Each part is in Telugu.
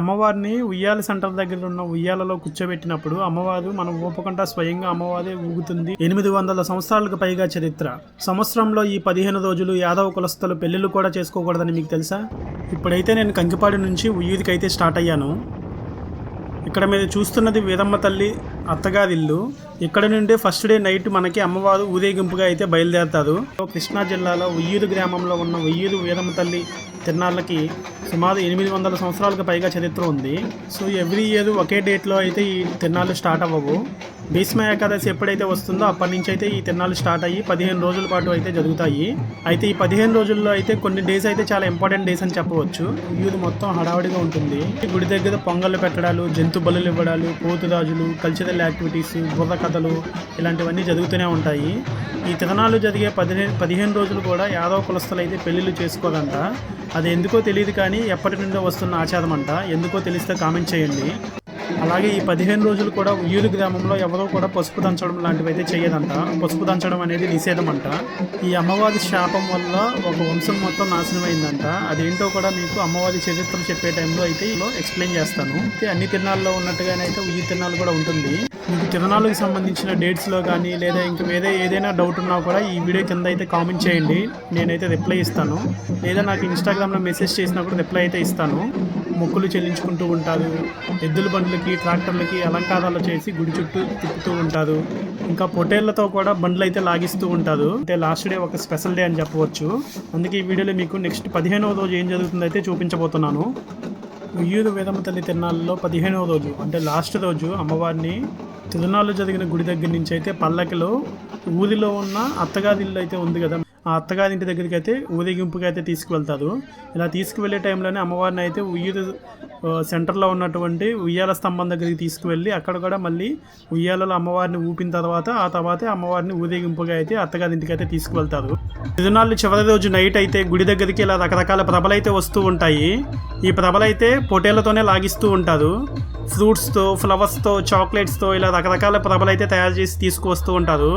అమ్మవారిని ఉయ్యాల సెంటర్ దగ్గర ఉన్న ఉయ్యాలలో కూర్చోబెట్టినప్పుడు అమ్మవారు మనం ఊపకుండా స్వయంగా అమ్మవారే ఊగుతుంది. 800 సంవత్సరాలకు పైగా చరిత్ర. సంవత్సరంలో ఈ 15 రోజులు యాదవ కులస్తులు పెళ్లిళ్ళు కూడా చేసుకోకూడదని మీకు తెలుసా? ఇప్పుడైతే నేను కంకిపాడి నుంచి ఉయ్యూరికి అయితే స్టార్ట్ అయ్యాను. ఇక్కడ మీరు చూస్తున్నది వీరమ్మ తల్లి అత్తగారిల్లు. ఇక్కడ నుండి ఫస్ట్ డే నైట్ మనకి అమ్మవారు ఊరేగింపుగా అయితే బయలుదేరతారు. కృష్ణా జిల్లాలో ఉయ్యూరు గ్రామంలో ఉన్న ఉయ్యూరు వీరమ్మ తల్లి తిరునాళ్ళకి సుమారు 800 సంవత్సరాలకు పైగా చరిత్ర ఉంది. సో ఎవ్రీ ఇయర్ ఒకే డేట్లో అయితే ఈ తిరునాళ్ళు స్టార్ట్ అవ్వవు. భీష్మ ఏకాదశి ఎప్పుడైతే వస్తుందో అప్పటి నుంచి అయితే ఈ తిరునాళ్ళు స్టార్ట్ అయ్యి 15 రోజుల పాటు అయితే జరుగుతాయి. అయితే ఈ 15 రోజుల్లో అయితే కొన్ని డేస్ అయితే చాలా ఇంపార్టెంట్ డేస్ అని చెప్పవచ్చు. ఉయ్యూరు మొత్తం హడావుడిగా ఉంటుంది. గుడి దగ్గర పొంగళ్ళు పెట్టడాలు, జంతు బలులు ఇవ్వడాలు, పోతురాజులు, కల్చరల్ యాక్టివిటీస్, బుర్ర కథలు ఇలాంటివన్నీ జరుగుతూనే ఉంటాయి. ఈ తిరునాళ్ళు జరిగే 15 రోజులు కూడా యాదవ కులస్తులు అయితే పెళ్లిళ్ళు చేసుకోదంట. అది ఎందుకో తెలియదు, కానీ ఎప్పటి నుండో వస్తున్న ఆచారం అంట. ఎందుకో తెలిస్తే కామెంట్ చేయండి. అలాగే ఈ 15 రోజులు కూడా ఉయ్యూరు గ్రామంలో ఎవరో కూడా పసుపు దంచడం లాంటివి అయితే చేయదంట. పసుపు దంచడం అనేది నిషేధం అంట. ఈ అమ్మవారి శాపం వల్ల ఒక వంశం మొత్తం నాశనం అయిందంట. అదేంటో కూడా మీకు అమ్మవారి చరిత్ర చెప్పే టైంలో అయితే ఎక్స్ప్లెయిన్ చేస్తాను. అన్ని తిరునాళ్ళలో ఉన్నట్టుగానే అయితే ఉయ్యూరు తిరునాళ్ళు కూడా ఉంటుంది. మీకు తిరునాళ్ళకి సంబంధించిన డేట్స్లో కానీ లేదా ఇంకా వేరే ఏదైనా డౌట్ ఉన్నా కూడా ఈ వీడియో కింద అయితే కామెంట్ చేయండి. నేనైతే రిప్లై ఇస్తాను. లేదా నాకు ఇన్స్టాగ్రామ్లో మెసేజ్ చేసినా కూడా రిప్లై అయితే ఇస్తాను. మొక్కులు చెల్లించుకుంటూ ఉంటారు. ఎద్దుల బండ్లకి, ట్రాక్టర్లకి అలంకారాలు చేసి గుడి చుట్టూ తిప్పుతూ ఉంటారు. ఇంకా పొటేళ్లతో కూడా బండ్లు అయితే లాగిస్తూ ఉంటారు. అంటే లాస్ట్ డే ఒక స్పెషల్ డే అని చెప్పవచ్చు. అందుకే ఈ వీడియోలో మీకు నెక్స్ట్ 15వ రోజు ఏం జరుగుతుందో అయితే చూపించబోతున్నాను. ఉయ్యూరు వీరమ్మ తల్లి తిరునాళ్ళలో 15వ రోజు అంటే లాస్ట్ రోజు అమ్మవారిని తిరునాళ్ళు జరిగిన గుడి దగ్గర నుంచి అయితే పల్లకిలో ఊరిలో ఉన్న అత్తగారిల్లు అయితే ఉంది కదా, ఆ అత్తగారింటి దగ్గరికి అయితే ఊరేగింపుగా అయితే తీసుకువెళ్తారు. ఇలా తీసుకువెళ్ళే టైంలోనే అమ్మవారిని అయితే ఉయ్యూరు సెంటర్లో ఉన్నటువంటి ఉయ్యాల స్తంభం దగ్గరికి తీసుకువెళ్ళి అక్కడ కూడా మళ్ళీ ఉయ్యాలలో అమ్మవారిని ఊపిన తర్వాత ఆ తర్వాతే అమ్మవారిని ఊరేగింపుగా అయితే అత్తగారింటికి అయితే తీసుకువెళ్తారు. తిరునాళ్ళు చివరి రోజు నైట్ అయితే గుడి దగ్గరికి ఇలా రకరకాల ప్రభలు అయితే వస్తూ ఉంటాయి. ఈ ప్రభలు అయితే పొటేళ్లతోనే లాగిస్తూ ఉంటారు. ఫ్రూట్స్తో, ఫ్లవర్స్తో, చాక్లెట్స్తో ఇలా రకరకాల ప్రభలు అయితే తయారు చేసి తీసుకువస్తూ ఉంటారు.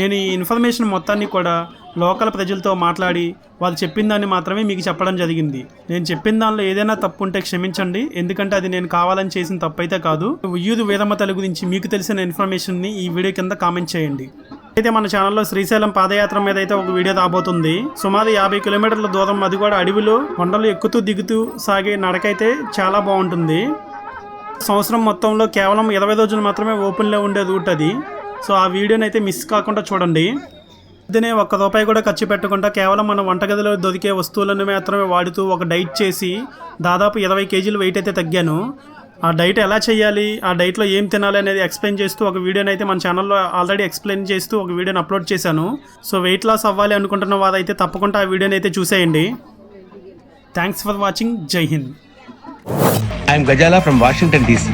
నేను ఈ ఇన్ఫర్మేషన్ మొత్తాన్ని కూడా లోకల్ ప్రజలతో మాట్లాడి వాళ్ళు చెప్పిన దాన్ని మాత్రమే మీకు చెప్పడం జరిగింది. నేను చెప్పిన దానిలో ఏదైనా తప్పు ఉంటే క్షమించండి, ఎందుకంటే అది నేను కావాలని చేసిన తప్పు అయితే కాదు. ఉయ్యూరు వీరమ్మ తల్లి గురించి మీకు తెలిసిన ఇన్ఫర్మేషన్ని ఈ వీడియో కింద కామెంట్ చేయండి. అయితే మన ఛానల్లో శ్రీశైలం పాదయాత్ర మీద అయితే ఒక వీడియో రాబోతుంది. సుమారు 50 కిలోమీటర్ల దూరం, అది కూడా అడవిలో కొండలు ఎక్కుతూ దిగుతూ సాగే నడకైతే చాలా బాగుంటుంది. సంవత్సరం మొత్తంలో కేవలం 20 రోజులు మాత్రమే ఓపెన్లో ఉండే రూట్ అది. సో ఆ వీడియోని అయితే మిస్ కాకుండా చూడండి. ఇదినే ₹1 కూడా ఖర్చు పెట్టకుండా కేవలం మన వంటగదిలో దొరికే వస్తువులను మాత్రమే వాడుతూ ఒక డైట్ చేసి దాదాపు 20 కేజీలు వెయిట్ అయితే తగ్గాను. ఆ డైట్ ఎలా చేయాలి, ఆ డైట్లో ఏం తినాలి అనేది ఎక్స్ప్లెయిన్ చేస్తూ ఒక వీడియోని అయితే మన ఛానల్లో ఆల్రెడీ ఎక్స్ప్లెయిన్ చేస్తూ ఒక వీడియోని అప్లోడ్ చేశాను. సో వెయిట్ లాస్ అవ్వాలి అనుకుంటున్న వారైతే తప్పకుండా ఆ వీడియోని అయితే చూసేయండి. Thanks for watching. జై Hind. I'm Gajala from Washington DC.